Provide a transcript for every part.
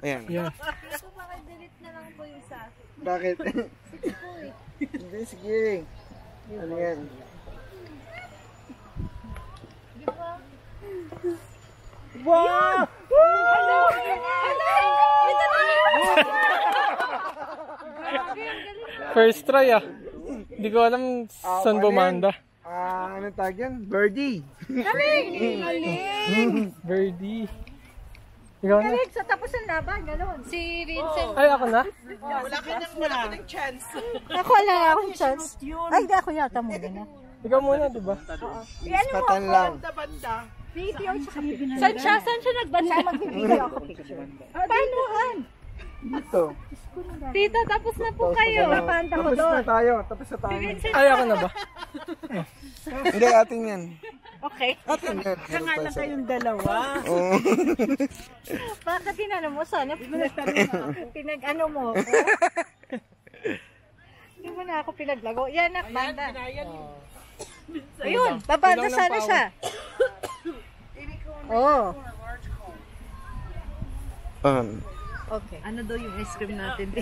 Ayan. Yeah. Gusto maka-delete na lang po yung sa akin. Bakit? Sige po eh. Hindi, sige. Ano yan? Di ba? Wow! Hello! Hello! Ito na! First try ah. Hindi ko alam saan bumanda. Ano tawag yan? Birdie. Galing! Birdie. Ikaw na. Galing! Sa tapos ng laban, gano'n. Si Vincent. Ay, ako na? Wala ka ng chance. Ako wala akong chance. Ay, hindi ako yata muna na. Ikaw muna, di ba? Patan lang. Banda-banda. Video tsaka picture. Saan siya nagbanda? Siya mag-video ako picture. Paanoan? Dito. Tita, tapos na po kayo. Napanta ko Tapos doon. na tayo. Tapos na tayo. Ay, ako na ba? Hindi, atin yan. Okay. Atin yan. Kanga lang kayong dalawa. Oo. Bakit tinano mo? Sana pinag-ano mo ako? Hindi mo na ako pinaglago. Yan, banda. Ayun, babanda sana siya. Oo. Okay. Ano daw yung ice cream natin?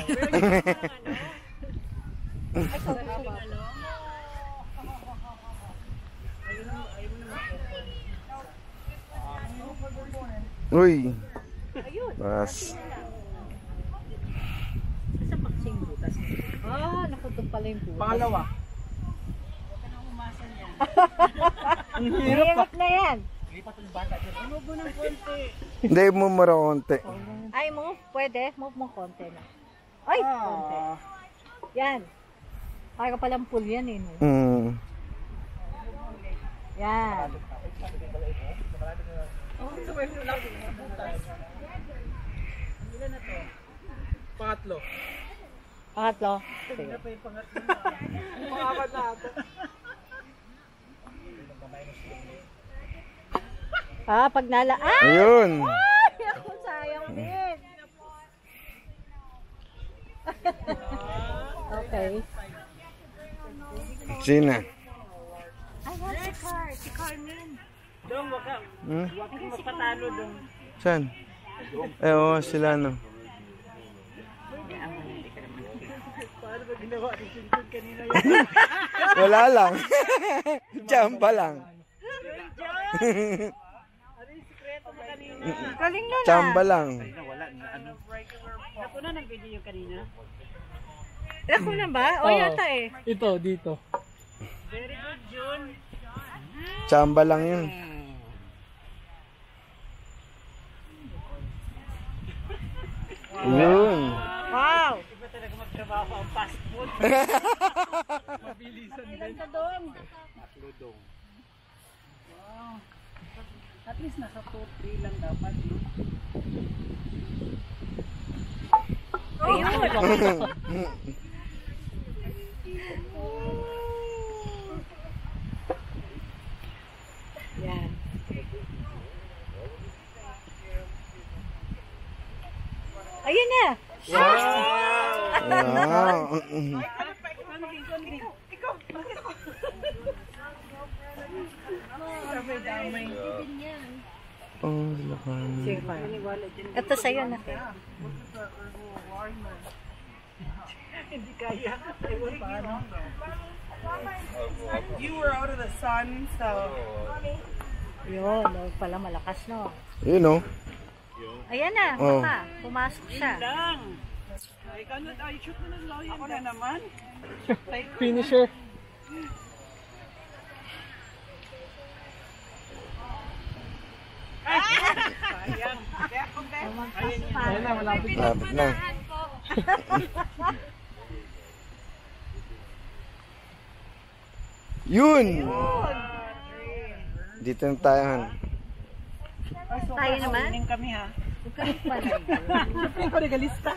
Uy. Bas. Sa paksing butas. Nakutog pala yung butas. Pangalawa. Ang hirap na yan. Hindi, mumura konti. Ay mo, pwede. Move mo konti na. Ay, konti. Yan. Para palang pool yan eh. No? Yan. Pangatlo. Pangatlo. Sige. Pag nala... Ayun. Ay! Ako sayang din. Okay. Sina? I want si Car. Si Carmen. Dong, wag kang mapatalo dong. Saan? Eh, oo, sila no. Paano ba ginawa ni Sintud kanina yun? Wala lang. Chamba lang. Ano yung sikreto mo kanina? Galing na Chamba lang. Ako na nag-video yung kanina. Ako na ba? O yata eh. Ito, dito. Very good, Jun. Chamba lang yun. Yun. Wow! Iba talaga magtrabaho ang fast food. Mabilisan Ilan ka doon? Matludong. Wow. At least nasa 2-3 lang dapat. Ayun! Yan. Ayun na! Wow. Oh, lakan. Sige pa. Ito sa'yo na. Hindi kaya. You were out of the sun, so... Yun, pala malakas no. You know. Ayan na, Oh. baka. Pumasok siya. lang. Ikaw na, shoot mo na lang yun. Ako na naman. Finisher. Sayang. Ayun na, malapit. Lapit na. Yun! Dito na tayo, Han. Tayo naman? Kunin kami ha. Huwag ka pala. Siyempre ko regalista.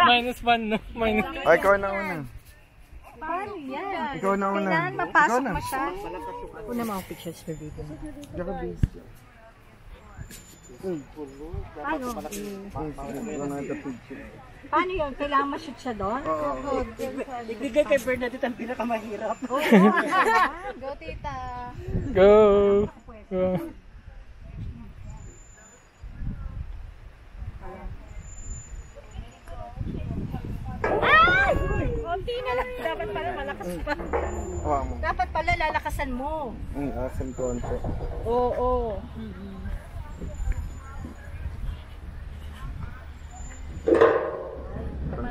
Minus 1, no? Minus. Ay, ikaw na una. Paano yan? Ikaw na una. Kailangan mapasok Ikaw na. mo siya. Una mga pictures for video. Diyan ka busy. Paano? Wala na ito picture. Paano yun? Kailangan ma-shoot siya doon? Oo. Ibigay kay Bernadette ang pinakamahirap. Go, tita. Go! Go! Konti na lang. Dapat pala malakas pa. Hawa mo. Dapat pala lalakasan mo. Asan konti. Oo.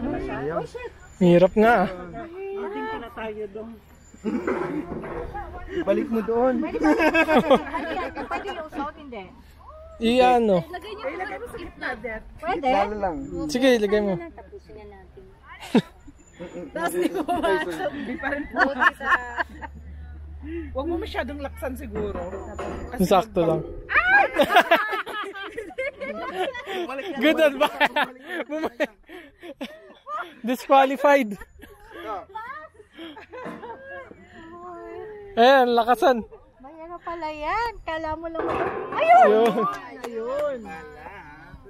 Ayaw. Hirap nga ah. Ating pala tayo doon. Balik mo doon. Pwede yung sound, hindi. Iano. Lagay niyo po sa gitna, Dad. Pwede? Lalo lang. Sige, ilagay mo. Tapusin na natin. Tapos di ko pumasok. Di pa rin pumunta sa... Huwag mo masyadong laksan siguro. Sakto lang. Good advice. Bumalik. Disqualified. Ayan, lakasan. May ano pala yan. Kala mo lang. Ayun! Yun.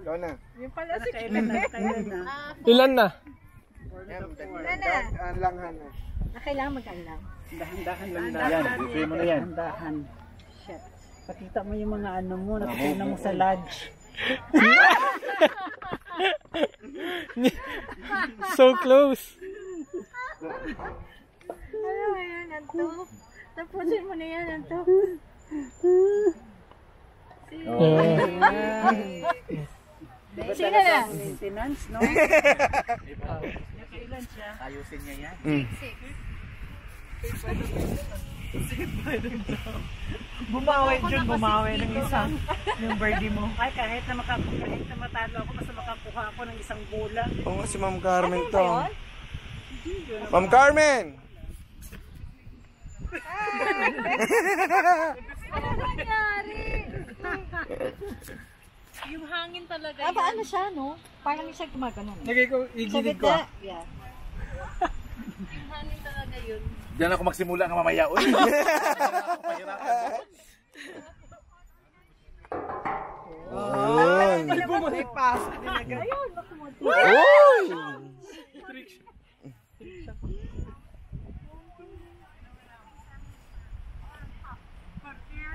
Ikaw na. Yung pala si Kailan na? Ilan na? Ang langhan na. Kailangan mag-alam. Dahan-dahan lang Yan, bifay mo na yan. Dahan. Shit. Pakita mo yung mga ano mo, nakikita mo sa lodge. So close. Ano yan, Anto? Tapusin mo na yan, Anto. Sino na? Maintenance, no? Ayusin niya yan. Bumawi dyan, bumawi ng isang yung birdie mo. Ay, kahit na matalo ako, basta makakuha ako ng isang bola. Oo, si Ma'am Carmen to. Ma'am Carmen! Ano nangyari? Yung hangin talaga Ah, paano siya, no? Parang siya gumagano. Lagay ko, Sa igilid ko. gitna. Yeah. Yung hangin talaga yun. Diyan ako magsimula ng mamaya. Uy! Ayun. Bumalik pa. Dinagan. Ayun, nakumot. Uy!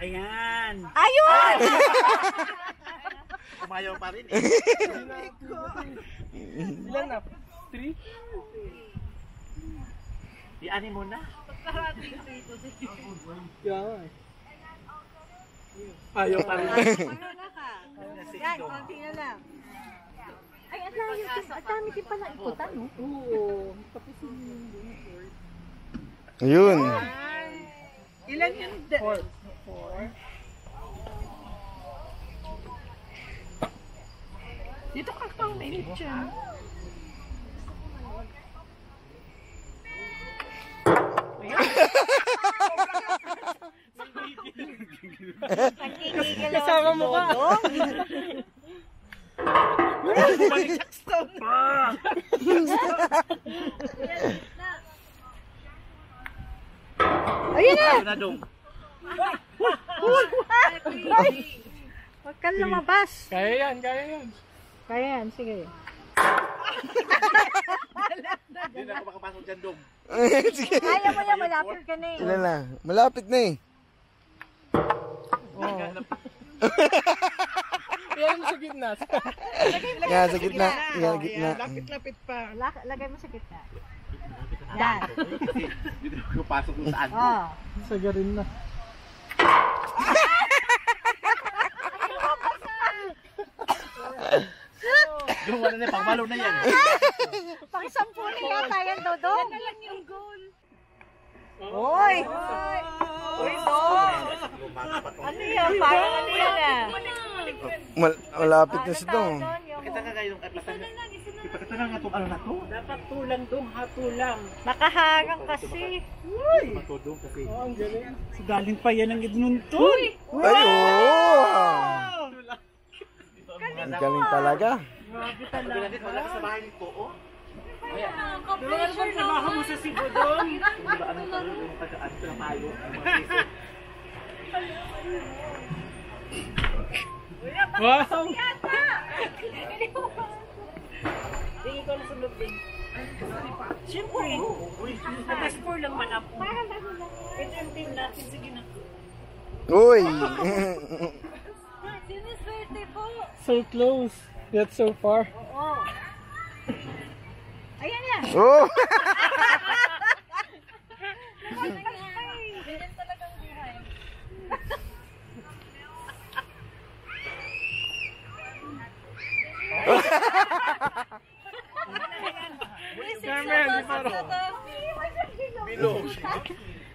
Ayan. Ayun! Umayaw pa rin eh. Ilan na? 3? Iani mo na. Ayaw pa rin. Ano ka? Yan, konti na lang. Ay, ang layo. Ang dami din pala ikutan, no? Oo. Ayun. Ilan yun? 4. Dito ka pang mainit dyan. Kasama mo ka. Ayun na! Na dong. Huwag kang lumabas. Kaya yan, kaya yan. Kaya yan, sige. Hindi na ako makapasok dyan dong. Sige. Kaya mo na, malapit ka na eh. Ilan na? Malapit na eh. Yan sa gitna. Yan, sa gitna. Yan, gitna. Lapit-lapit pa. Lagay mo sa gitna. Yan. Dito ako pasok kung saan. Oh. Sagarin na. Yung wala na, pangmalo na yan. Pang-sampuni yata yan, Dodo. Yan na lang yung goal. Oy! Uy, Dong! Ano yan? Parang ano yan ah? Malapit na si Dong. Kita ka kayo yung katlatan. Ipakita na nga itong ano na to. Dapat tulang dong, hatulang. Nakaharang kasi. Matodong kasi. So, galing pa yan ang idnuntun. Ay, oo! Ang galing talaga. Grabe Sabi talaga. natin, wala ka sa bahay nito, oh. Tulungan mo trabaho mo sa Cebu dong. Kung ba anong talo yung tagaan ko na tayo. Wow! Tingin ko na sa loob din. Siyempre. Tapos 4 lang man ako. Ito yung team natin. Sige na. Uy! Siniswerte po. So close, yet so far. Oo. Ayan na. Oh!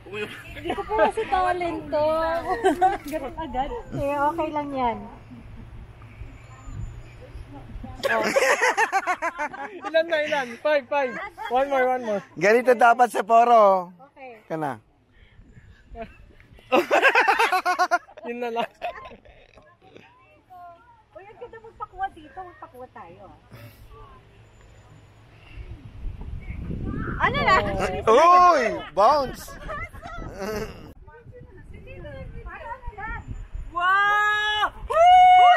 Hindi ko po kasi talent to. Ganun agad. Kaya okay lang yan. Ilan? 5. One more. Ganito dapat sa poro. Okay. Kana. Yun na lang. O yan, ganda magpakuha dito. Magpakuha tayo. Ano na? Uy! Bounce! Wow!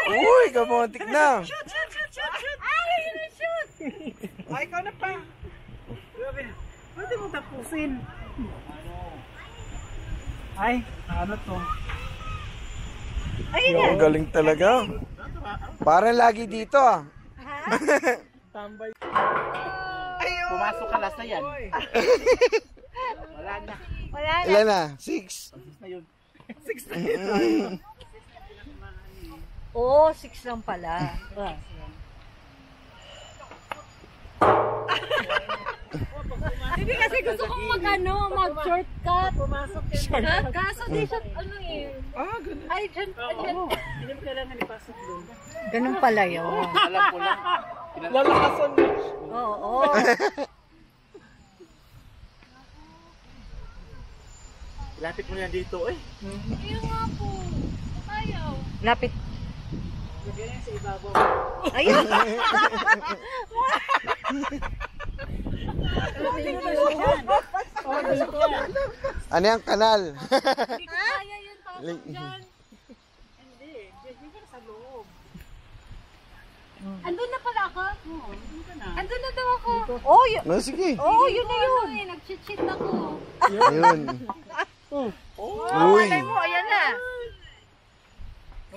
Uy! Kamuntik na! Ay, yun na shoot! Ay, ikaw na pa. Grabe. Pwede mo tapusin. Ay, ano to? Ayun na. Ang galing talaga. Parang lagi dito ah. Tambay. Pumasok ka last na yan. Wala na. Wala na. Ilan na? 6. Na yun. Oo, 6 lang pala. Hindi kasi gusto kong mag-shortcut. Pumasok yan. Kaso di siya, ano eh. Ganun. Ay, dyan. Hindi mo kailangan ipasok doon. Ganun pala yun. Alam ko lang. Lalakasan mo. Oo. Lapit mo yan dito eh. Ayun nga po. Ayaw. Lapit. Lagyan yan sa ibabaw. Ayun. Ano yung kanal? Hindi ko kaya yun. Pasok dyan. Hindi. Diyan ka sa loob. Andun na pala ako. Andun na daw ako. Oh, yun. No, sige. Oh, yun na yun. Ano eh, nag-cheat ako. Ayun. Oh, Uy. alay mo, ayan na.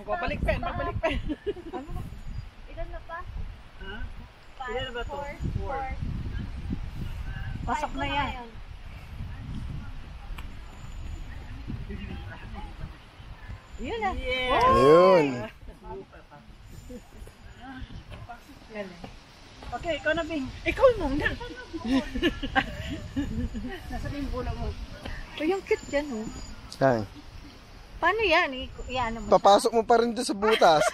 Babalik pa. Ilan na pa? Ilan na ba to? 4. Pasok na yan. Yun na. Yeah. Ayun. Okay, ikaw na, Bing. Ikaw muna. Nasa yung bola mo. Oh, yung cute dyan, oh. Saan? Paano yan? Iyan mo. Papasok mo pa rin doon sa butas.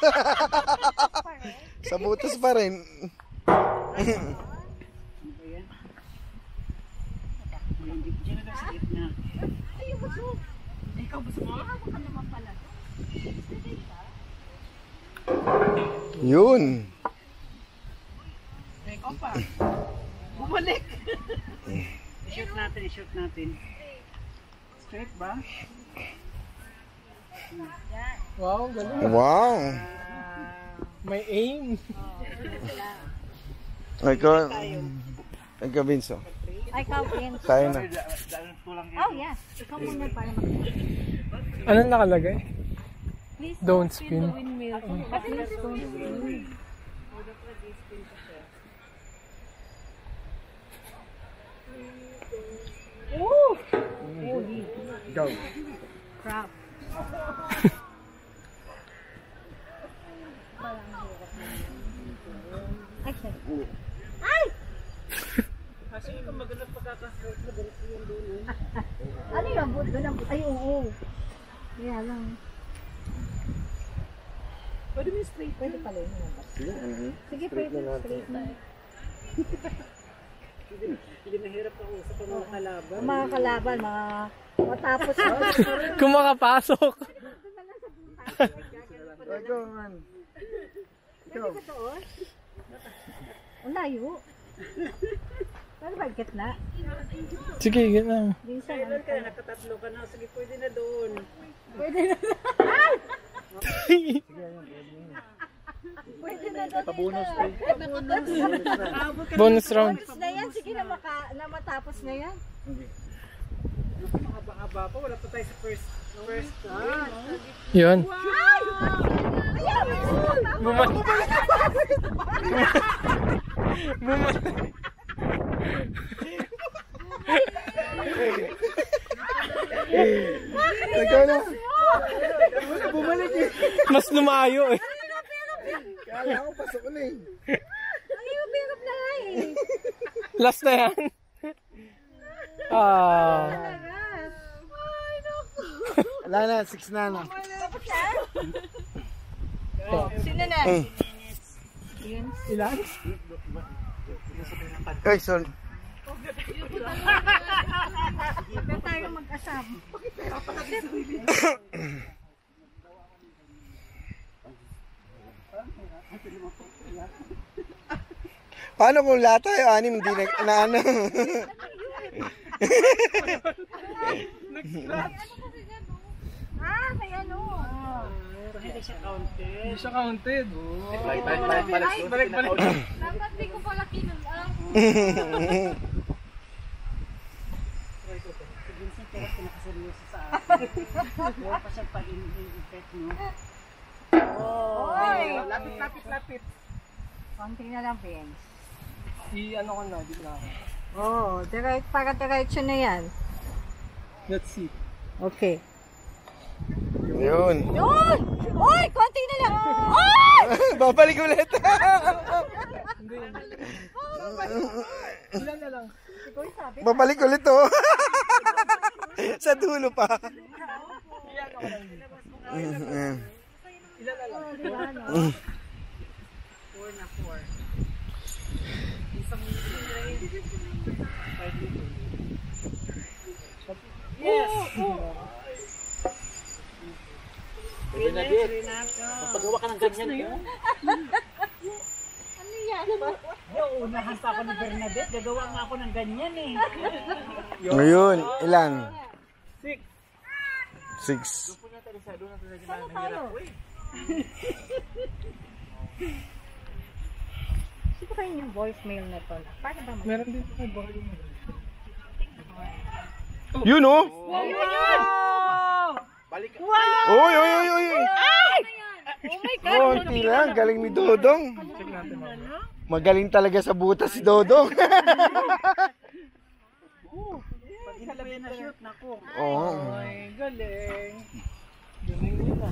Sa butas pa rin. Diyan na daw sa gitna. Ikaw gusto mo? Baka naman pala. Yun. Ikaw pa. Bumalik. I-shoot natin. Straight ba? Wow, galing. Wow. May aim. Ikaw, Vinso. Ay, Calvin. Tayo na. Oh, yeah. Ikaw muna para mag- Anong nakalagay? Please Don't spin the spin. windmill. Please don't spin. Go. Crap. Ay, sorry. Ay! Kasi kung magandang pagkakasunod na ganito yung dulo. Ano yung abot? Ay, oo. Kaya lang. Pwede mo straight. Pwede pala yun. Sige, pwede. Straight na. Hindi mahirap ako sa mga kalaban. Mga kalaban, mga matapos. Kung makapasok. Go, man. Pwede ba to? Ang layo. Pwede ba gitna? Sige, gano'n. Minsan. Kailan ka na? Nakatatlo ka na. Sige, pwede na doon. Pwede na. Pwede na doon. Pabonus eh. Bonus round. Tapos na yan. Sige na, na matapos na yan. Mahaba pa. Wala pa tayo sa first shot. Yun. Ayaw! Bumalik. Bumalik. Ikaw na. Mas lumayo eh. Kala ko pasok na eh. Ang hirap na nga eh. Last na yan. Ah. Talaga. Wala na, 6 na no. Sino na? Ilan? Ay, sorry. Huwag tayo mag-asam. Paano kung lahat tayo, anim, hindi na ano? Ah, may ano. Hindi siya counted. Hindi siya counted. Balik. Dapat di ko pala kinulang. Si Vincent kaya pinakaseryoso sa akin. Huwag pa siya pa-in-effect, no? Oy! Lapit. Konti na lang, Vince. Ano ko na, di na ako. Oo, para diretso na yan. Let's see. Okay. Yun. Yun! Uy! Konti na lang! Uy! Babalik ulit. Ilan na lang? Babalik ulit oh. Sa dulo pa. Yes! Bernadette, magpagawa ka ng ganyan. Unahan pa ako ni Bernadette. Gagawa nga ako ng ganyan eh. Ngayon, ilan? 6. 6. Sino kayo yung voicemail na to? Paano ba Meron din may volume. Yun oh. Balik ka. Oy. Oh my God! Konti lang, galing ni Dodong. Check natin mamaya. Magaling talaga sa butas si Dodong. Pag hindi pa yan na-shoot, naku. Oo. Ay, galing. Galing nila.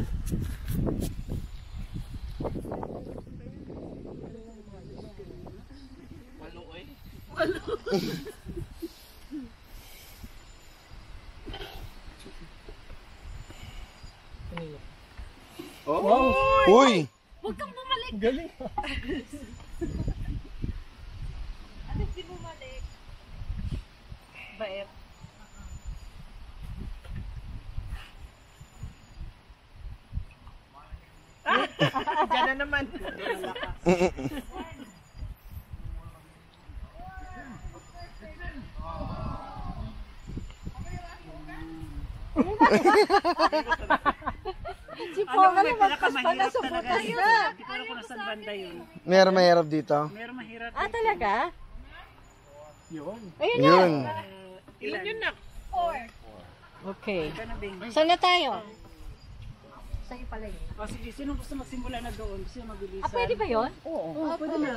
Uy. Huwag kang bumalik. Galing. Ano di bumalik? Bait. Diyan na naman. Si Paul, May lumagpas pa na pinakamahirap sa talaga butas dito. na. Hindi ko alam kung nasaan banda yun. Meron mahirap dito. Meron mahirap Ah, dito. talaga? Yun. Ayun na. Yun. Ilan yun na? Okay. Ika na, Bing. Saan na tayo? Sa'yo pala yun. O sige, sino gusto magsimula na doon? Gusto yung mabilisan? Ah, pwede ba yun? Oo, pwede na.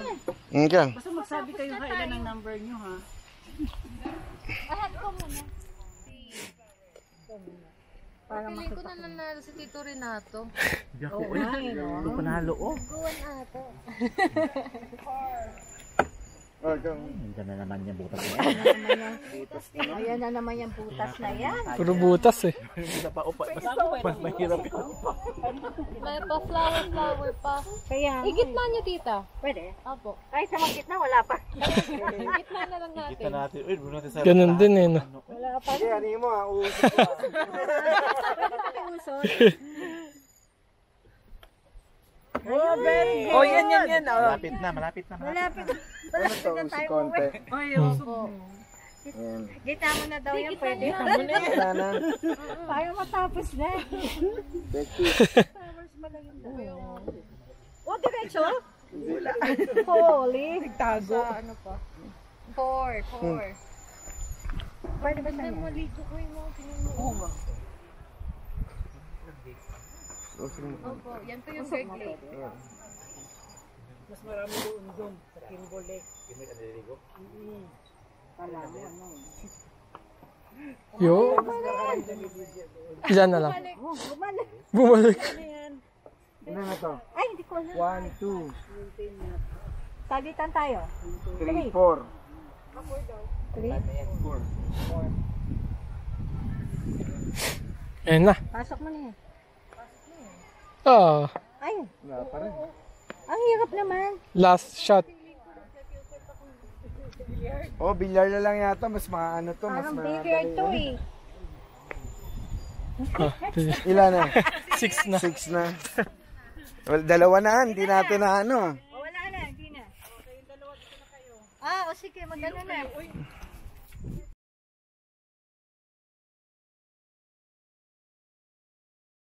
Okay. Basta magsabi kayo ha, ilan ang number nyo ha. Ahat ko muna. Para Piling ko na nanalo si Tito Renato. Oo nga, eh, no? Hindi ko nahalo, oh. Guwan ata. Nandiyan na naman yung butas niya. Ayan na naman yung butas na yan. Puro butas eh. Hindi na pa upa. Mas mahirap yun. May pa flower pa. Kaya, Igitna niyo, tita. pwede. Opo. Ay, sa mga gitna, wala pa. Igitna na lang natin. Kita natin. Uy, buno natin sa... Ganun din eh, no? Wala pa. Sige, ano mo ha? Uusap ko. Usod. Oh, very good. Oh, yan. Malapit na. Malapit Ano to? Si Conte. Ay, oh. Ayan. Gitna mo na daw yan, pwede. Wala na. Para matapos na. Becky. O, diretso? Holy. Sa ano pa? 4. Pwede ba sa'yo? Maligo ko yung mga pinuno. Opo, yan po yung third grade. Mas marami doon sa Kimberley. Yo. Ilan na lang? Bumalik. Ano na to? Ay, hindi ko alam. 1, 2, Sagitan tayo. 3, 4. 3. Ayan na. Pasok mo na yan. Oh, Ay, Wala pa rin. ang hirap naman. last shot. Oh, bilyar na lang yata. Mas maano to. Mas Parang madali. bigger to eh. Ah, Ilan na? 6 na. 6 na. Well, dalawa na. Hindi natin na ano. O wala na, hindi na. O sige, magano na.